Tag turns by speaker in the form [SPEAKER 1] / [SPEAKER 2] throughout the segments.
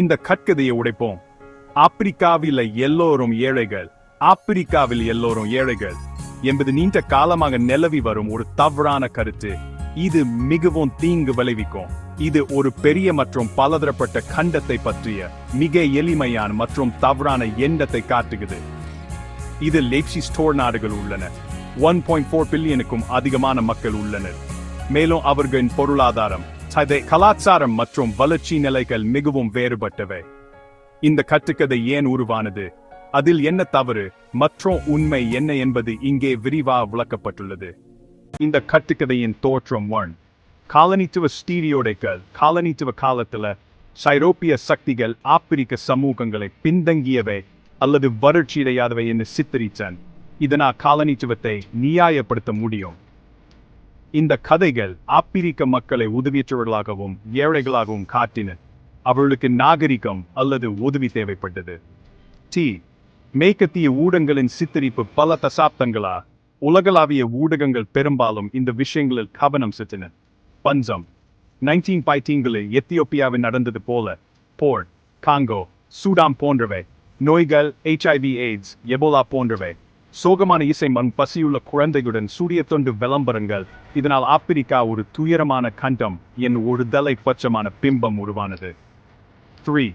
[SPEAKER 1] இந்த கட்கதையை உடைப்போம். ஆப்பிரிக்காவில் எல்லோரும் ஏழைகள் என்பது நீண்ட காலமாக நிலவி வரும் ஒரு தவறான கருத்து. இது மிகவும் தீங்கு விளைவிக்கும். இது ஒரு பெரிய மற்றும் பலதரப்பட்ட கண்டத்தை பற்றிய மிக எளிமையான மற்றும் தவறான எண்ணத்தை காட்டுகிறது. இது லேப்சி ஸ்டோர் நாடுகள் உள்ளன. 1.4 பில்லியனுக்கும் அதிகமான மக்கள் உள்ளனர். மேலும் அவர்களின் பொருளாதாரம், கலாச்சாரம் மற்றும் வளர்ச்சி நிலைகள் மிகவும் வேறுபட்டவை. இந்த கட்டுக்கதை ஏன் உருவானது, அதில் என்ன தவறு மற்றும் உண்மை என்ன என்பது இங்கே விரிவாக விளக்கப்பட்டுள்ளது. இந்த கட்டுக்கதையின் தோற்றம் 1. காலனித்துவ ஸ்டீரியோடைகள். காலனித்துவ காலத்தில் ஐரோப்பிய சக்திகள் ஆப்பிரிக்க சமூகங்களை பின்தங்கியவை அல்லது வறட்சியடையாதவை என்று சித்தரித்தன. இதனால் காலனித்துவத்தை நியாயப்படுத்த முடியும். இந்த கதைகள் ஆப்பிரிக்க மக்களை உதவியற்றவர்களாகவும் ஏழைகளாகவும் காட்டின. அவர்களுக்கு நாகரிகம் அல்லது உதவி தேவைப்பட்டது. மேற்கத்திய ஊடகங்களின் சித்தரிப்பு பல தசாப்தங்களா உலகளாவிய ஊடகங்கள் பெரும்பாலும் இந்த விஷயங்களில் கவனம் செலுத்தின. பஞ்சம் 1915களில் எத்தியோப்பியாவில் நடந்தது போல போர், காங்கோ, சூடான் போன்றவை, நோய்கள், HIV AIDS, எபோலா போன்றவை, சோகமான இசை பசியுள்ள குழந்தைகளுடன் சூரிய தொண்டு விளம்பரங்கள். இதனால் ஆப்பிரிக்கா ஒரு துயரமான கண்டம் என் ஒரு தலைப்பட்சமான பிம்பம் உருவானது. 3.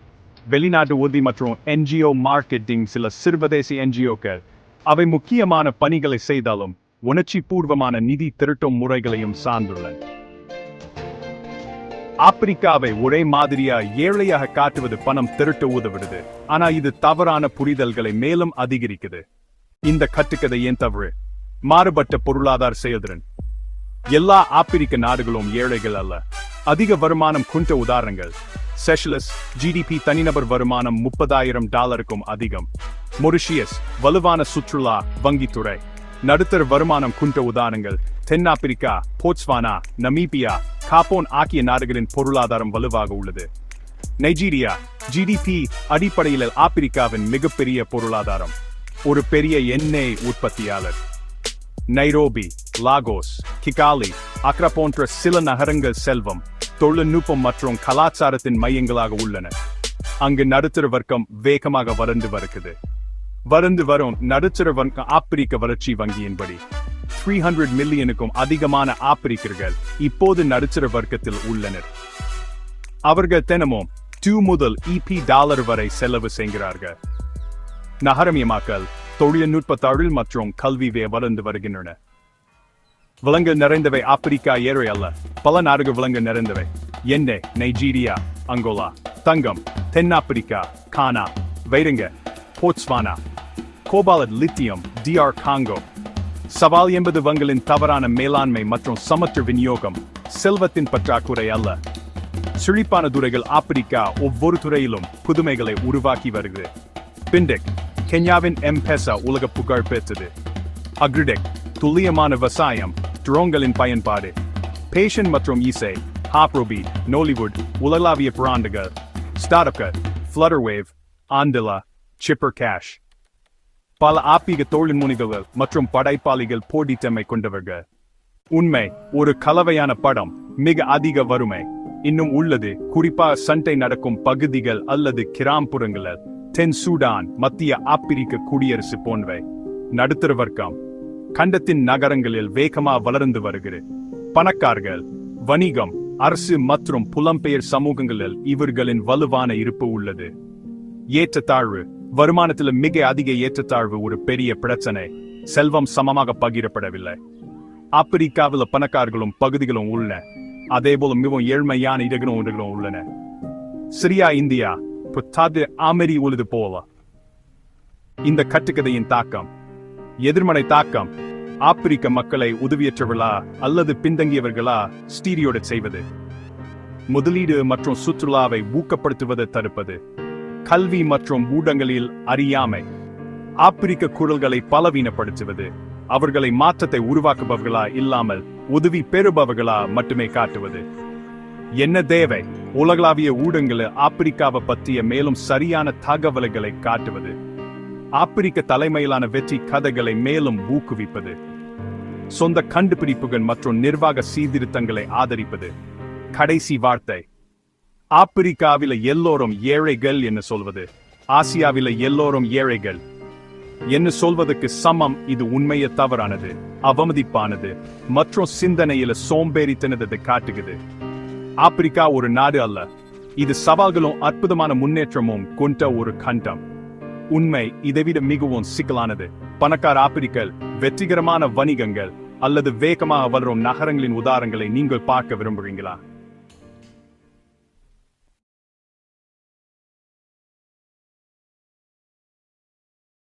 [SPEAKER 1] வெளிநாட்டு உதவி மற்றும் NGO மார்க்கெட்டிங். சில சர்வதேச NGOக்கள் அவை முக்கியமான பணிகளை செய்தாலும் உணர்ச்சி பூர்வமான நிதி திரட்டும் முறைகளையும் சார்ந்துள்ளன. ஆப்பிரிக்காவை ஒரே மாதிரியா ஏழையாக காட்டுவது பணம் திரட்ட உதவுகிறது. ஆனா இது தவறான புரிதல்களை மேலும் அதிகரிக்குது. இந்த கட்டுக்கதை ஏன் தவறு? மாறுபட்ட பொருளாதார செயல்திறன். எல்லா ஆப்பிரிக்க நாடுகளும் ஏழைகள் அல்ல. அதிக வருமானம் கொண்ட உதாரணங்கள்: செஷலஸ், GDP தனிநபர் வருமானம் $30,000 அதிகம். மொரிஷியஸ், வலுவான சுற்றுலா வங்கித்துறை. நடுத்தர வருமானம் கொண்ட உதாரணங்கள்: தென்னாப்பிரிக்கா, போட்ஸ்வானா, நமீபியா, காபோன் ஆகிய நாடுகளின் பொருளாதாரம் வலுவாக உள்ளது. நைஜீரியா, GDP அடிப்படையில் ஆப்பிரிக்காவின் மிகப்பெரிய பொருளாதாரம், ஒரு பெரிய எண்ணெய் உற்பத்தியாளர். நைரோபி, லாகோஸ், கிகாலி, அக்ரா போன்ற சில நகரங்கள் செல்வம், தொழில்நுட்பம் மற்றும் கலாச்சாரத்தின் மையங்களாக உள்ளன. அங்கு நடுத்தர வர்க்கம் வேகமாக வளர்ந்து வரும் நடுத்தர வர்க்கம். ஆப்பிரிக்க வளர்ச்சி வங்கியின்படி 300 மில்லியனுக்கும் அதிகமான ஆப்பிரிக்கர்கள் இப்போது நடுத்தர வர்க்கத்தில் உள்ளனர். அவர்கள் தினமும் $2 முதல் $EP வரை செலவு செய்கிறார்கள். நகரமயமாக்கல், தொழில்நுட்ப மற்றும் கல்வி வளர்ந்து வருகின்றன. விலங்கு நிறைந்தவை. ஆப்பிரிக்கா ஏழை அல்ல. பல நாடுகள் விலங்கு நிறைந்தவை. எண்ணெய், நைஜீரியா, அங்கோலா. தங்கம், தென்னாப்பிரிக்கா, கானா. வைரங்க, Botswana. Cobalt, lithium, DR Congo. சவால் என்பது வங்கிகளின் தவறான மேலாண்மை மற்றும் சமற்ற விநியோகம், செல்வத்தின் பற்றாக்குறை அல்ல. செழிப்பான துறைகள். ஆப்பிரிக்கா ஒவ்வொரு துறையிலும் புதுமைகளை உருவாக்கி வருகிறது. பிண்டெக், கென்யாவின் M-Pesa உலக புகழ் பெற்றது. அக்ரிடெக், துல்லியமான விவசாயம், ட்ரோன்களின் பயன்பாடு. பேஷன் மற்றும் இசை, ஹாப்ரோபி, நோலிவுட், உலகளாவிய பிராண்டுகள். ஸ்டார்ட்அப்கள், ஃப்ளட்டர்வேவ், ஆண்டிலா, சிப்பர் கேஷ். பல ஆப்பிரிக்க தொழில் முனைவோர்கள் மற்றும் படைப்பாளிகள் போட்டித்தன்மை கொண்டவர்கள். உண்மை, ஒரு கலவையான படம். மிக அதிக வறுமை இன்னும் உள்ளது, குறிப்பாக சண்டை நடக்கும் பகுதிகள் அல்லது கிராமப்புறங்களில். தென் சூடான், மத்திய ஆப்பிரிக்க குடியரசு போன்றவை. நடுத்தர வர்க்கம் கண்டத்தின் நகரங்களில் வேகமாக வளர்ந்து வருகிறது. பணக்காரர்கள், வணிகம், அரசு மற்றும் புலம்பெயர் சமூகங்களில் இவர்களின் வலுவான இருப்பு உள்ளது. ஏற்றத்தாழ்வு. வருமானத்தில் மிக அதிக ஏற்றத்தாழ்வு ஒரு பெரிய பிரச்சனை. செல்வம் சமமாக பகிரப்படவில்லை. ஆப்பிரிக்காவில் பணக்காரர்களும் பகுதிகளும் உள்ளன, அதேபோல மிகவும் ஏழ்மையான இடங்களும் உள்ளன. சிரியா, இந்தியா, அமெரி உள்ளது போல. இந்த கட்டுக்கதையின் தாக்கம், எதிர்மறை தாக்கம். ஆப்பிரிக்க மக்களை உதவியற்றவர்களா அல்லது பின்தங்கியவர்களா ஸ்டீரியோடைப் செய்வது. முதலீடு மற்றும் சுற்றுலாவை ஊக்கப்படுத்துவதை தடுப்பது. கல்வி மற்றும் ஊடகங்களில் அறியாமை. ஆப்பிரிக்க குரல்களை பலவீனப்படுத்துவது. அவர்களை மாற்றத்தை உருவாக்குபவர்களா இல்லாமல் உதவி பெறுபவர்களா மட்டுமே காட்டுவது. என்ன தேவை? உலகளாவிய ஊடகங்களில் ஆப்பிரிக்காவை பற்றிய மேலும் சரியான தகவல்களை காட்டுவது. ஆப்பிரிக்க தலைமையிலான வெற்றி கதைகளை மேலும் ஊக்குவிப்பது. சொந்த கண்டுபிடிப்புகள் மற்றும் நிர்வாக சீர்திருத்தங்களை ஆதரிப்பது. கடைசி வார்த்தை, ஆப்பிரிக்காவில எல்லோரும் ஏழைகள் என்று சொல்வது ஆசியாவில எல்லோரும் ஏழைகள் என்று சொல்வதற்கு சமம். இது உண்மையை தவறானது, அவமதிப்பானது மற்றும் சிந்தனையில சோம்பேறித்தனத்தை காட்டுகிறது. ஆப்பிரிக்கா ஒரு நாடு அல்ல, இது சவால்களும் அற்புதமான முன்னேற்றமும் கொண்ட ஒரு கண்டம். உண்மை இதைவிட மிகவும் சிக்கலானது. பணக்கார ஆப்பிரிக்கர்கள், வெற்றிகரமான வணிகங்கள் அல்லது வேகமாக வளரும் நகரங்களின் உதாரணங்களை நீங்கள் பார்க்க விரும்புகிறீங்களா?